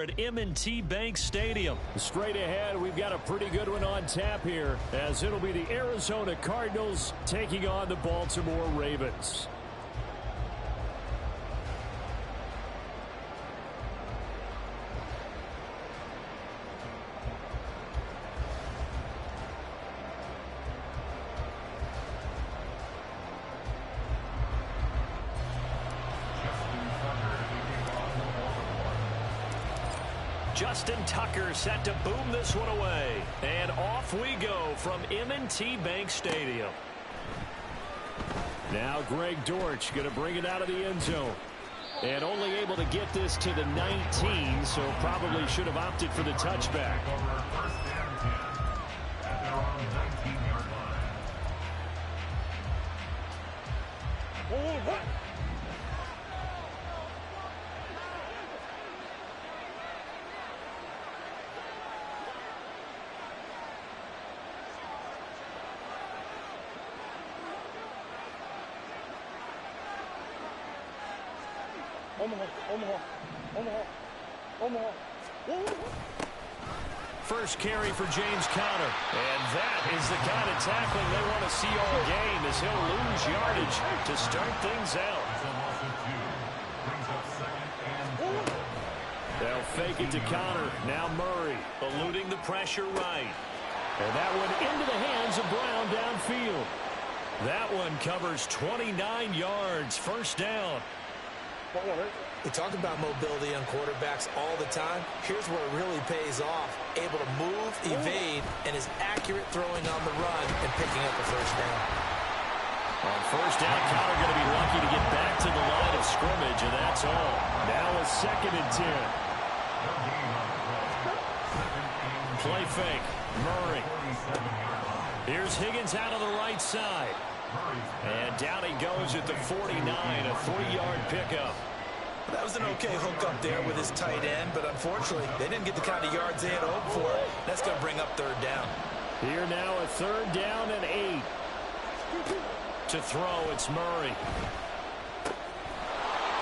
more at M&T Bank Stadium. Straight ahead, we've got a pretty good one on tap here, as it'll be the Arizona Cardinals taking on the Baltimore Ravens. Justin Tucker set to boom this one away. And off we go from M&T Bank Stadium. Now Greg Dortch going to bring it out of the end zone. And only able to get this to the 19, so probably should have opted for the touchback. First carry for James Conner. And that is the kind of tackling they want to see all game, as he'll lose yardage to start things out. They'll fake it to Conner. Now Murray Eluding the pressure right. And that one into the hands of Brown downfield. That one covers 29 yards. First down. We talk about mobility on quarterbacks all the time. Here's where it really pays off. Able to move, evade, and is accurate throwing on the run and picking up a first down. On first down, Conner going to be lucky to get back to the line of scrimmage, and that's all. Now a 2nd and 10. Play fake. Murray. Here's Higgins out of the right side. And down he goes at the 49, a 3-yard pickup. That was an okay hook up there with his tight end, but unfortunately, they didn't get the kind of yards they had hoped for. That's going to bring up 3rd down. Here now a 3rd down and 8. To throw, it's Murray.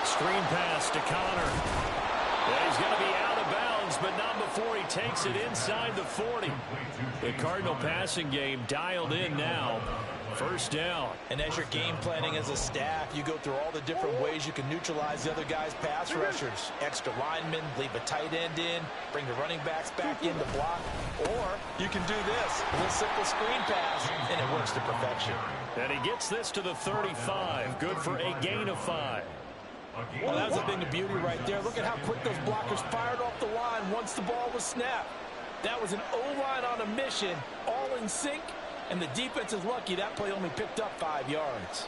Screen pass to Conner. Yeah, he's going to be out of bounds, but not before he takes it inside the 40. The Cardinal passing game dialed in now. First down. And as you're game planning as a staff, you go through all the different ways you can neutralize the other guy's pass rushers. Extra linemen, leave a tight end in, bring the running backs back in to block. Or you can do this, a little simple screen pass, and it works to perfection. And he gets this to the 35. Good for a gain of 5. Well, that was a thing of beauty right there. Look at how quick those blockers fired off the line once the ball was snapped. That was an O-line on a mission, all in sync. And the defense is lucky that play only picked up 5 yards.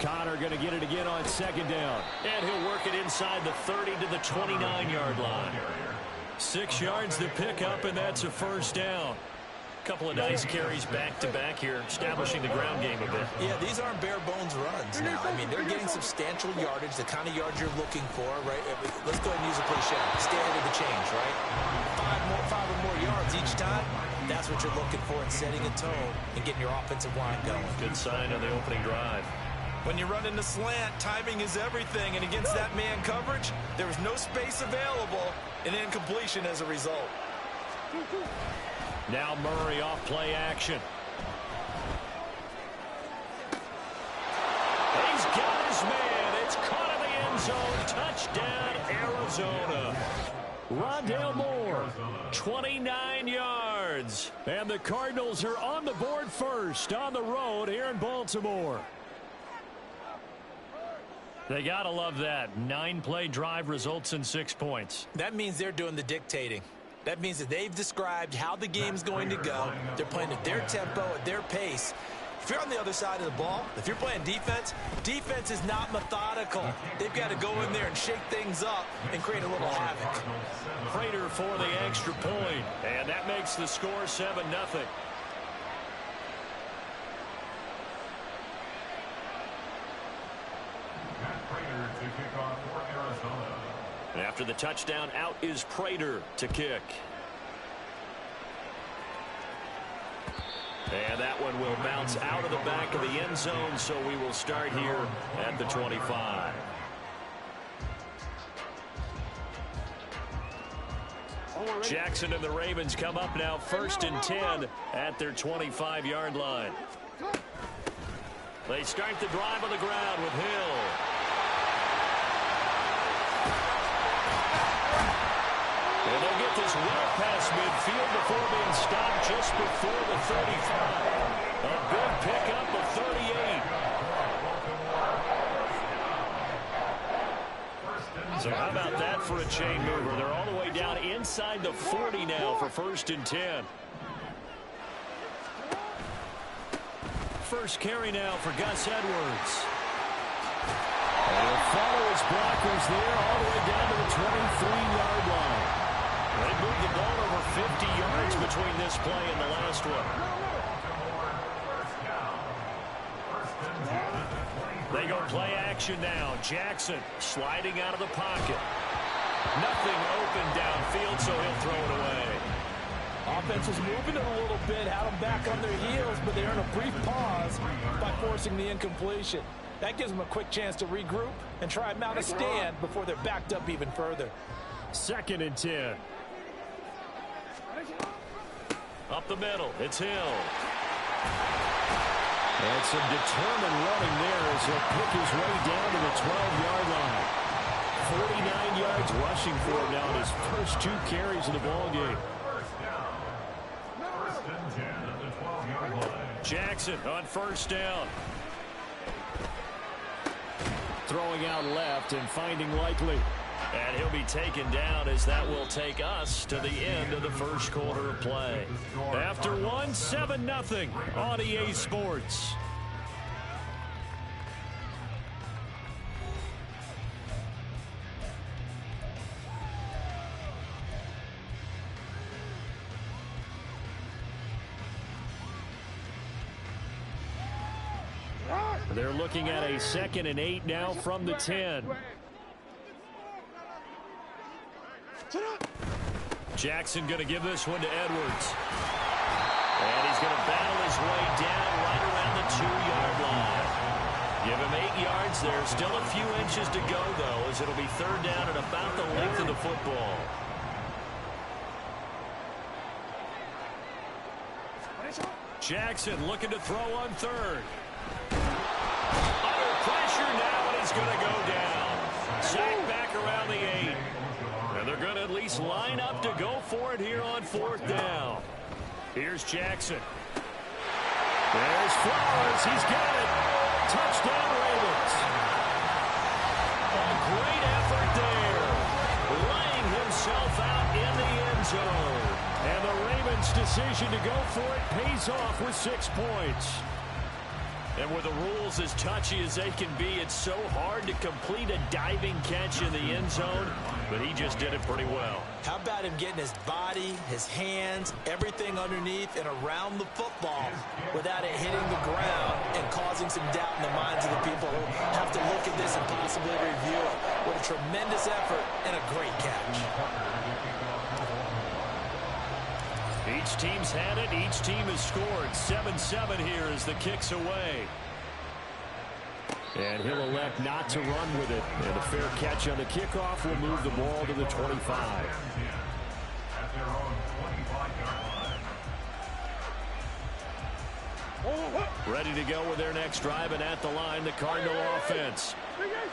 Conner going to get it again on 2nd down. And he'll work it inside the 30 to the 29-yard line. 6 yards to pick up, and that's a first down. Couple of nice carries back-to-back here, establishing the ground game a bit. Yeah, these aren't bare-bones runs now. I mean, they're getting substantial yardage, the kind of yards you're looking for, right? Let's go ahead and use a cliche. Stay ahead of the change, right? 5 or more yards each time. That's what you're looking for in setting a tone and getting your offensive line going. Good sign on the opening drive. When you run in the slant, timing is everything. And against that man coverage, there was no space available and incompletion as a result. Now Murray off play action. He's got his man. It's caught in the end zone. Touchdown, Arizona. Rondale Moore, 29 yards. And the Cardinals are on the board first on the road here in Baltimore. They got to love that. 9-play drive results in 6 points. That means they're doing the dictating. That means that they've described how the game's going to go. They're playing at their tempo, at their pace. If you're on the other side of the ball, if you're playing defense, defense is not methodical. They've got to go in there and shake things up and create a little havoc. Prater for the extra point, and that makes the score 7-0. After the touchdown, out is Prater to kick. And that one will bounce out of the back of the end zone, so we will start here at the 25. Jackson and the Ravens come up now 1st and 10 at their 25-yard line. They start the drive on the ground with Hill. And they'll get this well past midfield before being stopped just before the 35. A big pickup of 38. So how about that for a chain mover? They're all the way down inside the 40 now for 1st and 10. First carry now for Gus Edwards. And he'll follow his blockers there all the way down to the 23-yard line. They moved the ball over 50 yards between this play and the last one. They go play action now. Jackson sliding out of the pocket. Nothing open downfield, so he'll throw it away. Offense was moving it a little bit, had them back on their heels, but they earned a brief pause by forcing the incompletion. That gives them a quick chance to regroup and try and mount a stand before they're backed up even further. 2nd and 10. Up the middle, it's Hill. And some determined running there as he'll pick his way down to the 12-yard line. 49 yards rushing for him now in his first 2 carries of the ballgame. Jackson on 1st down. Throwing out left and finding Likely. And he'll be taken down as that will take us to the end of the first quarter of play. After 7-0 on EA Sports. They're looking at a 2nd and 8 now from the 10. Jackson going to give this one to Edwards. And he's going to battle his way down right around the 2-yard line. Give him 8 yards there. Still a few inches to go, though, as it'll be 3rd down at about the length of the football. Jackson looking to throw on 3rd. Under pressure now, and he's going to go down. Sacked back around the 8. And they're going to at least line up to go for it here on 4th down. Here's Jackson. There's Flowers. He's got it. Touchdown, Ravens. A great effort there. Laying himself out in the end zone. And the Ravens' decision to go for it pays off with 6 points. And with the rules as touchy as they can be, it's so hard to complete a diving catch in the end zone, but he just did it pretty well. How about him getting his body, his hands, everything underneath and around the football without it hitting the ground and causing some doubt in the minds of the people who have to look at this and possibly review it. What a tremendous effort and a great catch. Each team's had it. Each team has scored. 7-7 here as the kick's away. And he'll elect not to run with it. And a fair catch on the kickoff will move the ball to the 25. Ready to go with their next drive, and at the line, the Cardinal offense.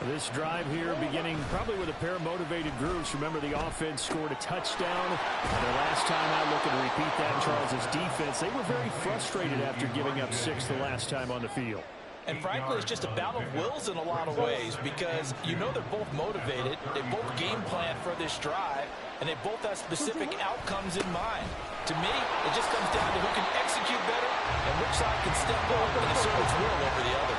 This drive here beginning probably with a pair of motivated groups. Remember, the offense scored a touchdown. And the last time out, looking to repeat that, Charles' defense, they were very frustrated after giving up 6 the last time on the field. And frankly, it's just a battle of wills in a lot of ways because you know they're both motivated. They both game plan for this drive, and they both have specific outcomes in mind. To me, it just comes down to who can execute better and which side can step up and assert its will over the other.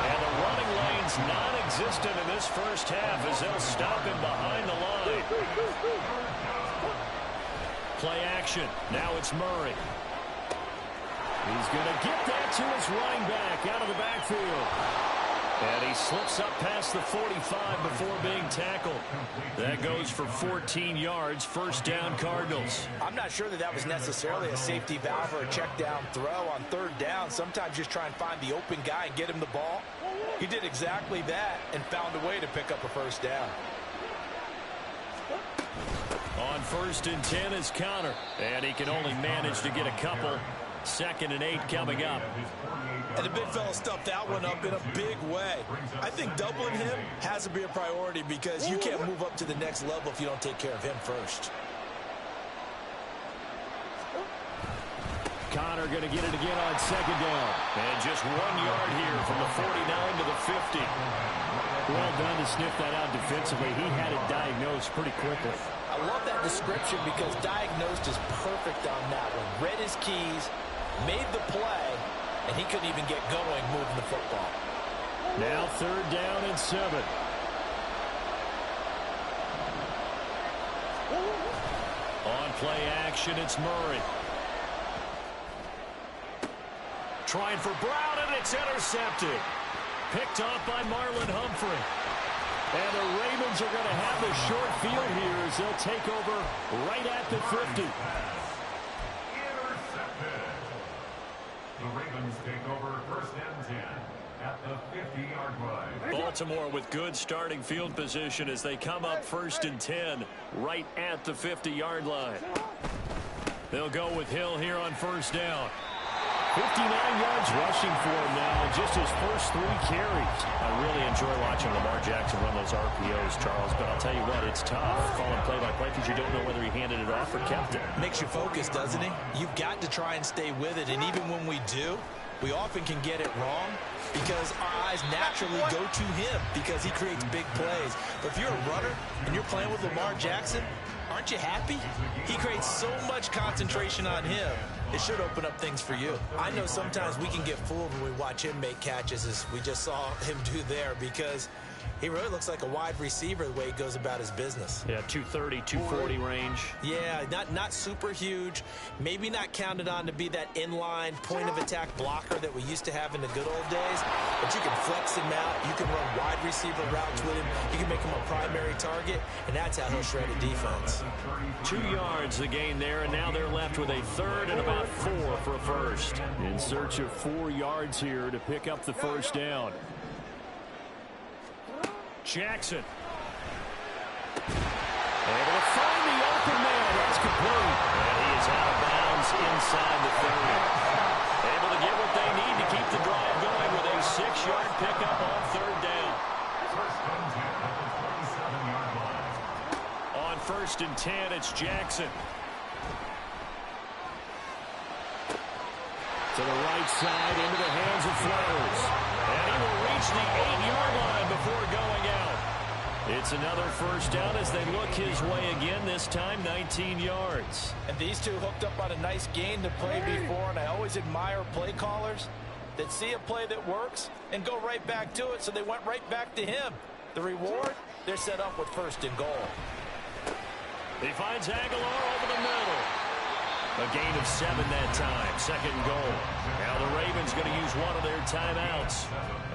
And the running lane's non-existent in this first half as they'll stop him behind the line. Play action. Now it's Murray. He's going to get that to his running back out of the backfield. And he slips up past the 45 before being tackled. That goes for 14 yards. First down, Cardinals. I'm not sure that was necessarily a safety valve or a check down throw on 3rd down. Sometimes just try and find the open guy and get him the ball. He did exactly that and found a way to pick up a first down. On 1st and 10 is Connor. And he can only manage to get a couple. 2nd and 8 coming up. And the big fella stuffed that one up in a big way. I think doubling him has to be a priority because you can't move up to the next level if you don't take care of him first. Connor going to get it again on 2nd down. And just 1 yard here from the 49 to the 50. Well done to sniff that out defensively. He had it diagnosed pretty quickly. I love that description because diagnosed is perfect on that one. Read his keys, made the play, and he couldn't even get going moving the football. Now 3rd down and 7. On play action, it's Murray. Trying for Brown, and it's intercepted. Picked off by Marlon Humphrey. And the Ravens are going to have the short field here as they'll take over right at the 50. Intercepted. The Ravens take over 1st and 10 at the 50-yard line. Baltimore with good starting field position as they come up 1st and 10 right at the 50-yard line. They'll go with Hill here on 1st down. 59 yards rushing for him now, just his first 3 carries. I really enjoy watching Lamar Jackson run those RPOs, Charles, but I'll tell you what, it's tough calling play-by-play because you don't know whether he handed it off or kept it. Makes you focus, doesn't he? You've got to try and stay with it, and even when we do, we often can get it wrong because our eyes naturally go to him because he creates big plays. But if you're a runner and you're playing with Lamar Jackson, aren't you happy? He creates so much concentration on him. It should open up things for you. I know sometimes we can get fooled when we watch him make catches as we just saw him do there because he really looks like a wide receiver the way he goes about his business. Yeah, 230, 240 range. Yeah, not super huge. Maybe not counted on to be that inline point-of-attack blocker that we used to have in the good old days. But you can flex him out. You can run wide receiver routes with him. You can make him a primary target, and that's how he'll shred a defense. 2 yards the gain there, and now they're left with a 3rd and about 4 for a first. In search of 4 yards here to pick up the 1st down. Jackson. Able to find the open man. That's complete. And he is out of bounds inside the 30. Able to get what they need to keep the drive going with a 6-yard pickup on 3rd down. 1st and 10, it's Jackson. To the right side, into the hands of Flowers. And he will reach the 8-yard line before going out. It's another 1st down as they look his way again, this time 19 yards. And these two hooked up on a nice gain to play before, and I always admire play callers that see a play that works and go right back to it, so they went right back to him. The reward, they're set up with 1st and goal. He finds Aguilar over the middle. A gain of 7 that time. 2nd and goal. Now the Ravens going to use one of their timeouts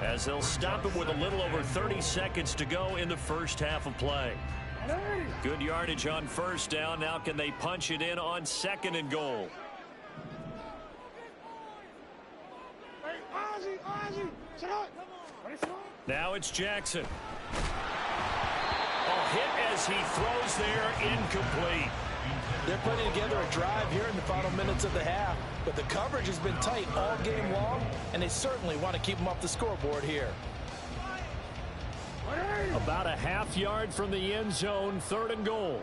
as they'll stop it with a little over 30 seconds to go in the first half of play. Good yardage on 1st down. Now can they punch it in on 2nd and goal? Now it's Jackson. A hit as he throws there, incomplete. They're putting together a drive here in the final minutes of the half, but the coverage has been tight all game long, and they certainly want to keep them off the scoreboard here. About a half yard from the end zone, 3rd and goal.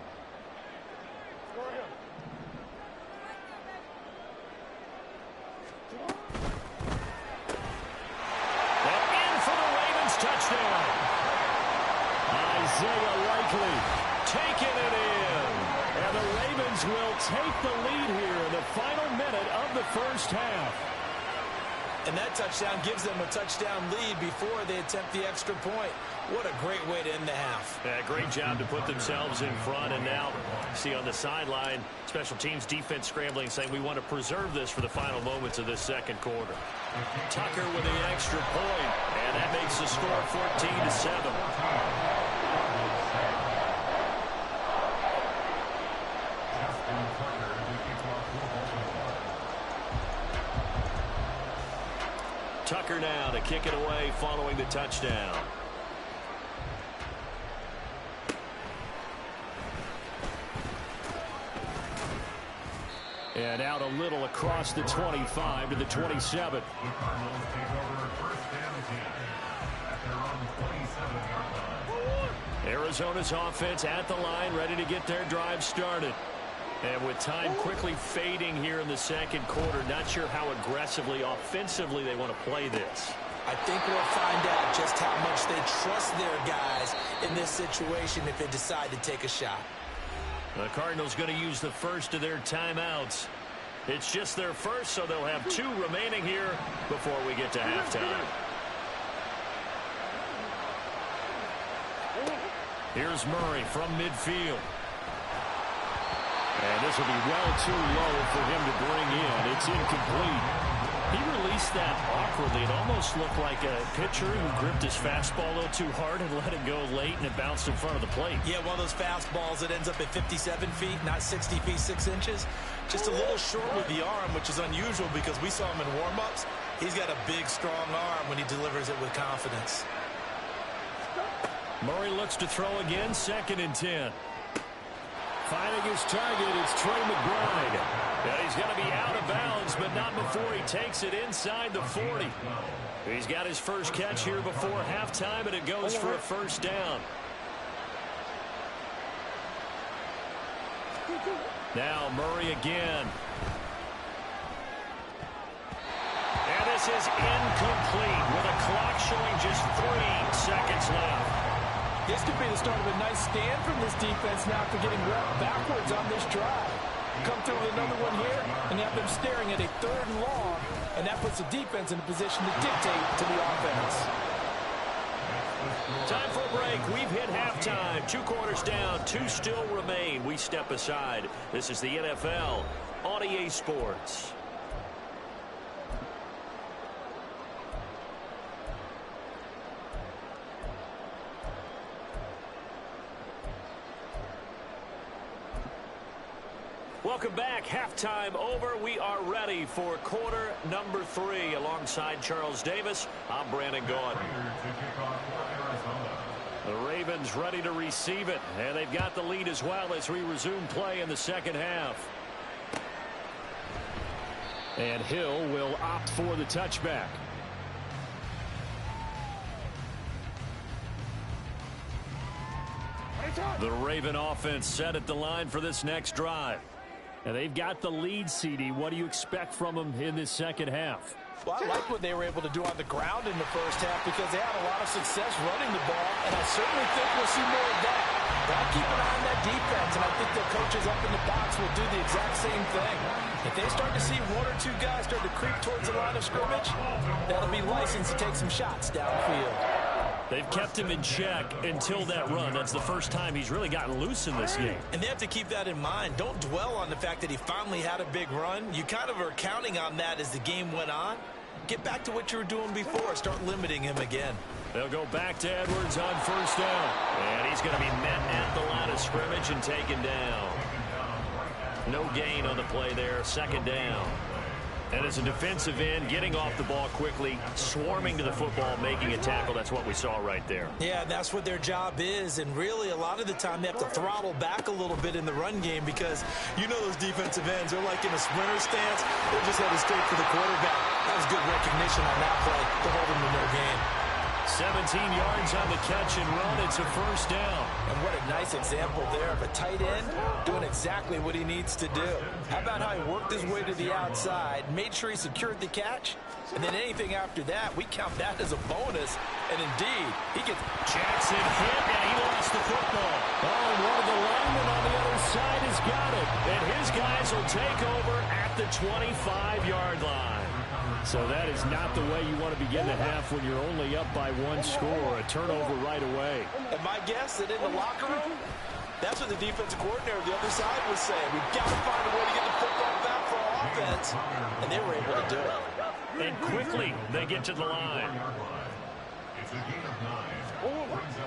And in for the Ravens touchdown. Isaiah Likely taking it in. And the Ravens will take the lead here in the final minute of the first half. And that touchdown gives them a touchdown lead before they attempt the extra point. What a great way to end the half. Yeah, great job to put themselves in front. And now, see on the sideline, special teams defense scrambling, saying we want to preserve this for the final moments of this 2nd quarter. Tucker with the extra point, and that makes the score 14-7. Tucker now to kick it away following the touchdown. And out a little across the 25 to the 27. The Cardinals take over first and 10 at their own 27-yard line. Arizona's offense at the line, ready to get their drive started. And with time quickly fading here in the second quarter, not sure how aggressively, offensively they want to play this. I think we'll find out just how much they trust their guys in this situation if they decide to take a shot. The Cardinals going to use the first of their timeouts. It's just their first, so they'll have 2 remaining here before we get to halftime. Here's Murray from midfield. And this will be well too low for him to bring in. It's incomplete. He released that awkwardly. It almost looked like a pitcher who gripped his fastball a little too hard and let it go late, and it bounced in front of the plate. Yeah, one of those fastballs that ends up at 57 feet, not 60 feet, 6 inches. Just a little short with the arm, which is unusual because we saw him in warm-ups. He's got a big, strong arm when he delivers it with confidence. Murray looks to throw again, 2nd and 10. Finding his target, it's Trey McBride. And he's going to be out of bounds, but not before he takes it inside the 40. He's got his first catch here before halftime, and it goes for a first down. Now Murray again. And this is incomplete with a clock showing just 3 seconds left. This could be the start of a nice stand from this defense now after getting wrapped backwards on this drive. Come through with another one here and have them staring at a 3rd and long, and that puts the defense in a position to dictate to the offense. Time for a break. We've hit halftime. 2 quarters down, 2 still remain. We step aside. This is the NFL on EA Sports. Welcome back. Halftime over. We are ready for quarter number 3. Alongside Charles Davis, I'm Brandon Gaudin. The Ravens ready to receive it, and they've got the lead as well as we resume play in the second half. And Hill will opt for the touchback. The Raven offense set at the line for this next drive. And they've got the lead, CD. What do you expect from them in this second half? Well, I like what they were able to do on the ground in the first half because they had a lot of success running the ball, and I certainly think we'll see more of that. Gotta keep an eye on that defense, and I think the coaches up in the box will do the exact same thing. If they start to see 1 or 2 guys start to creep towards the line of scrimmage, that'll be licensed to take some shots downfield. They've kept him in check until that run. That's the first time he's really gotten loose in this game. And they have to keep that in mind. Don't dwell on the fact that he finally had a big run. You kind of are counting on that as the game went on. Get back to what you were doing before. Start limiting him again. They'll go back to Edwards on first down. And he's going to be met at the line of scrimmage and taken down. No gain on the play there. 2nd down. And as a defensive end, getting off the ball quickly, swarming to the football, making a tackle, that's what we saw right there. Yeah, that's what their job is. And really, a lot of the time, they have to throttle back a little bit in the run game because you know those defensive ends, they're like in a sprinter stance. They're just headed straight for the quarterback. That was good recognition on that play to hold him to no gain. 17 yards on the catch and run. It's a first down. And what a nice example there of a tight end doing exactly what he needs to do. How about how he worked his way to the outside, made sure he secured the catch, and then anything after that, we count that as a bonus. And indeed, he gets... Jackson hit, and he lost the football. Oh, and one of the linemen on the other side has got it. And his guys will take over at the 25-yard line. So that is not the way you want to begin the half when you're only up by 1 score. A turnover right away. And my guess that in the locker room, that's what the defensive coordinator of the other side was saying. We've got to find a way to get the football back for our offense. And they were able to do it. And quickly, they get to the line.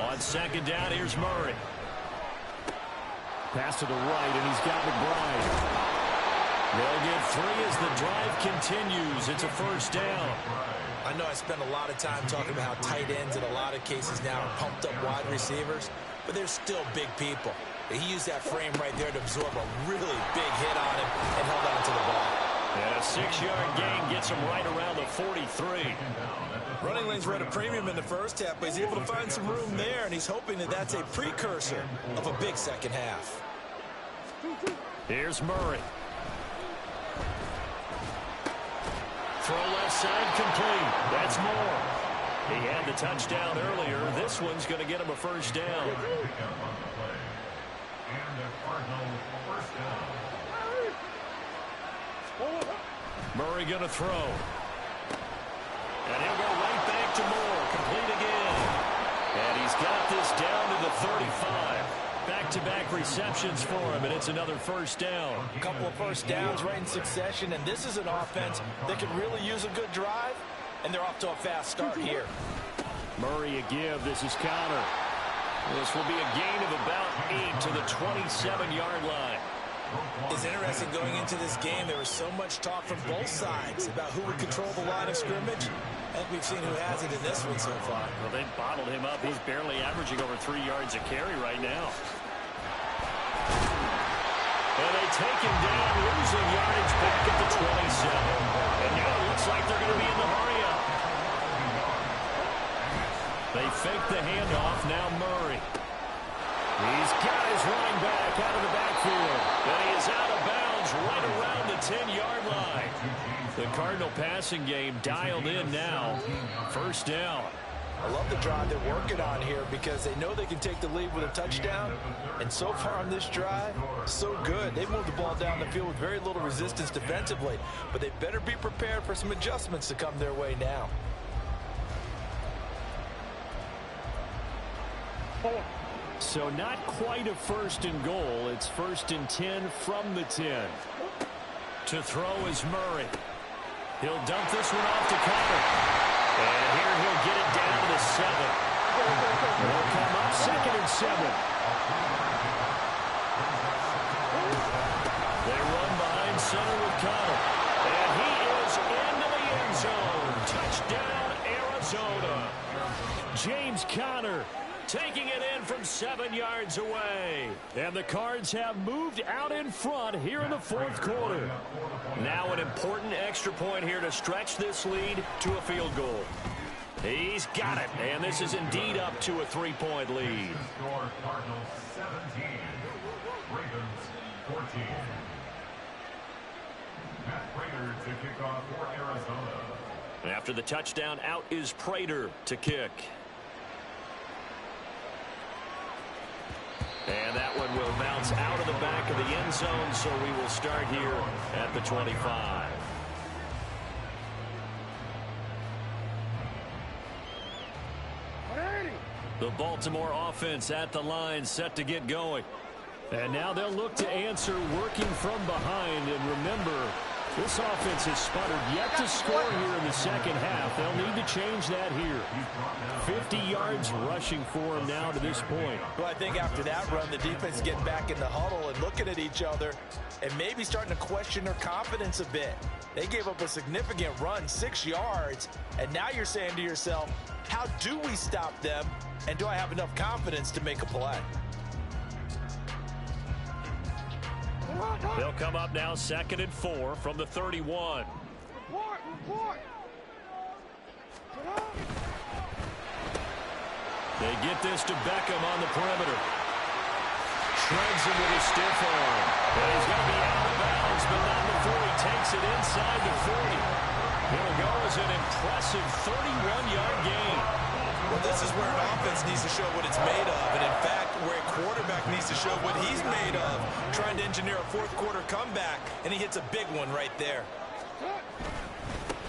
On 2nd down, here's Murray. Pass to the right, and he's got McBride. They'll get 3 as the drive continues. It's a first down. I know I spend a lot of time talking about how tight ends in a lot of cases now are pumped up wide receivers. but they're still big people. He used that frame right there to absorb a really big hit on him and held on to the ball. And a 6-yard gain gets him right around the 43. Running lanes were at a premium in the first half, but he's able to find some room there, and he's hoping that that's a precursor of a big second half. Here's Murray. Throw left side complete. That's more. He had the touchdown earlier. This one's going to get him a first down. Murray going to throw. And he'll go right back to Moore. Complete again. And he's got this down to the 35. Back-to-back receptions for him, and it's another first down. A couple of first downs right in succession, and this is an offense that could really use a good drive, and they're off to a fast start here. Murray a give. This is counter. This will be a gain of about 8 to the 27-yard line. It's interesting going into this game. There was so much talk from both sides about who would control the line of scrimmage. And we've seen who has it in this one so far. Well, they bottled him up. He's barely averaging over 3 yards a carry right now. And they take him down, losing yardage back at the 27. And now it looks like they're going to be in the hurry-up. They fake the handoff. Now Murray. He's got his running back out of the backfield. And he is out of bounds right around the 10-yard line. The Cardinal passing game dialed in now. First down. I love the drive they're working on here because they know they can take the lead with a touchdown. And so far on this drive, so good. They've moved the ball down the field with very little resistance defensively. But they better be prepared for some adjustments to come their way now. So not quite a first and goal. It's first and 10 from the 10. To throw is Murray. He'll dump this one off to Connor. And here he'll get it down to the 7. Will come up 2nd and 7. They run behind center with Connor. And he is into the end zone. Touchdown, Arizona. James Conner taking it in from 7 yards away. And the Cards have moved out in front here in the fourth quarter. Now an important extra point here to stretch this lead to a field goal. He's got it, and this is indeed up to a 3-point lead. Cardinals 17, Ravens 14. Matt Prater to kick off for Arizona. After the touchdown, out is Prater to kick. And that one will bounce out of the back of the end zone, so we will start here at the 25. The Baltimore offense at the line, set to get going. And now they'll look to answer working from behind. And remember, this offense has sputtered yet to score here in the second half. They'll need to change that here. 50 yards rushing for him now to this point. Well, I think after that run, the defense is getting back in the huddle and looking at each other and maybe starting to question their confidence a bit. They gave up a significant run, 6 yards, and now you're saying to yourself, how do we stop them, and do I have enough confidence to make a play? They'll come up now 2nd and 4 from the 31. They get this to Beckham on the perimeter. Shreds him with a stiff arm. And he's going to be out of bounds, but not before he takes it inside the 40. It'll go as an impressive 31-yard gain. Well, this is where an offense needs to show what it's made of. And, in fact, where a quarterback needs to show what he's made of, trying to engineer a fourth-quarter comeback, and he hits a big one right there.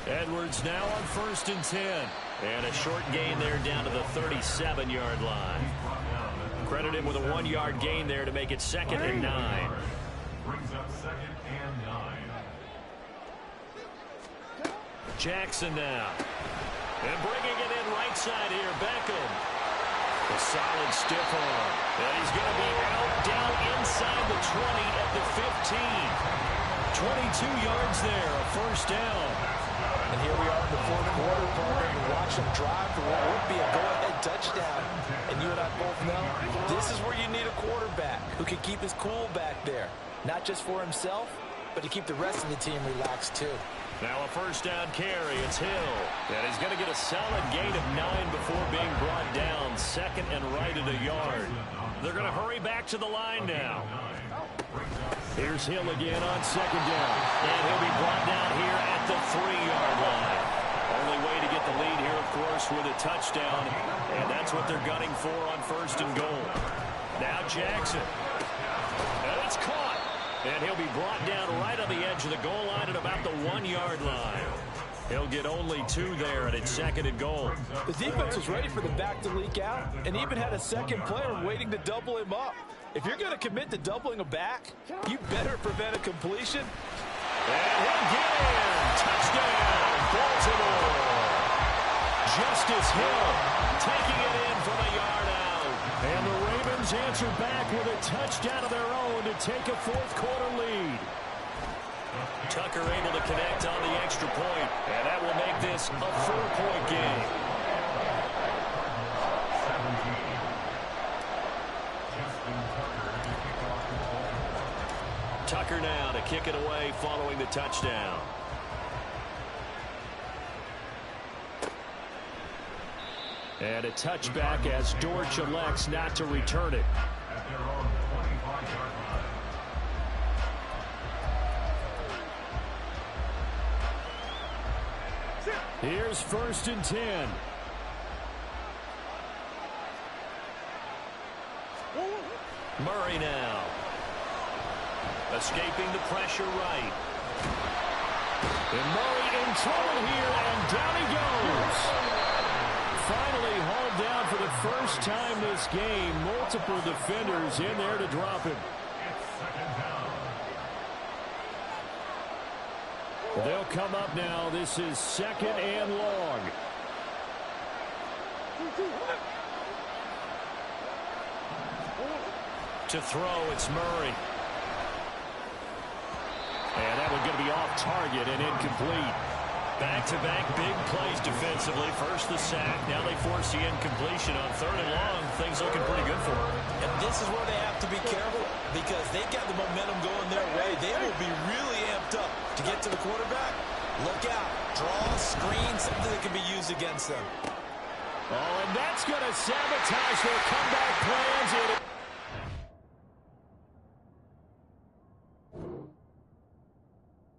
Edwards now on 1st and 10. And a short gain there down to the 37-yard line. Credit him with a 1-yard gain there to make it 2nd and 9. Brings up 2nd and 9. Jackson now. And bringing it in right side here, Beckham. A solid stiff arm. And he's going to be out down inside the 20 at the 15. 22 yards there, a first down. And here we are in the fourth quarter, program to watch them drive for what would be a go-ahead touchdown. And you and I both know this is where you need a quarterback who can keep his cool back there. Not just for himself, but to keep the rest of the team relaxed too. Now a first down carry. It's Hill. And he's going to get a solid gain of 9 before being brought down. Second and right at a yard. They're going to hurry back to the line now. Here's Hill again on second down. And he'll be brought down here at the 3-yard line. Only way to get the lead here, of course, with a touchdown. And that's what they're gunning for on first and goal. Now Jackson. And it's caught. And he'll be brought down right on the edge of the goal line at about the 1-yard line. He'll get only 2 there, and it's second and goal. The defense was ready for the back to leak out and even had a second player waiting to double him up. If you're going to commit to doubling a back, you better prevent a completion. And he'll get in. Touchdown, Baltimore. Justice Hill taking it in from a yard out. And the Ravens answer back with a touchdown of their own to take a fourth-quarter lead. Tucker able to connect on the extra point, and that will make this a 4-point game. Tucker now to kick it away following the touchdown. And a touchback as Dortch elects not to return it. Here's first and 10. Murray now. Escaping the pressure right. And Murray in trouble here, and down he goes. Finally hauled down for the first time this game. Multiple defenders in there to drop him. They'll come up now. This is second and long. To throw, it's Murray. And that one's going to be off target and incomplete. Back-to-back big plays defensively. First the sack. Now they force the incompletion on third and long. Things looking pretty good for them. And this is where they have to be careful because they've got the momentum going their way. They will be really amped up to get to the quarterback. Look out. Draw, screen, something that can be used against them. Oh, and that's going to sabotage their comeback plans. It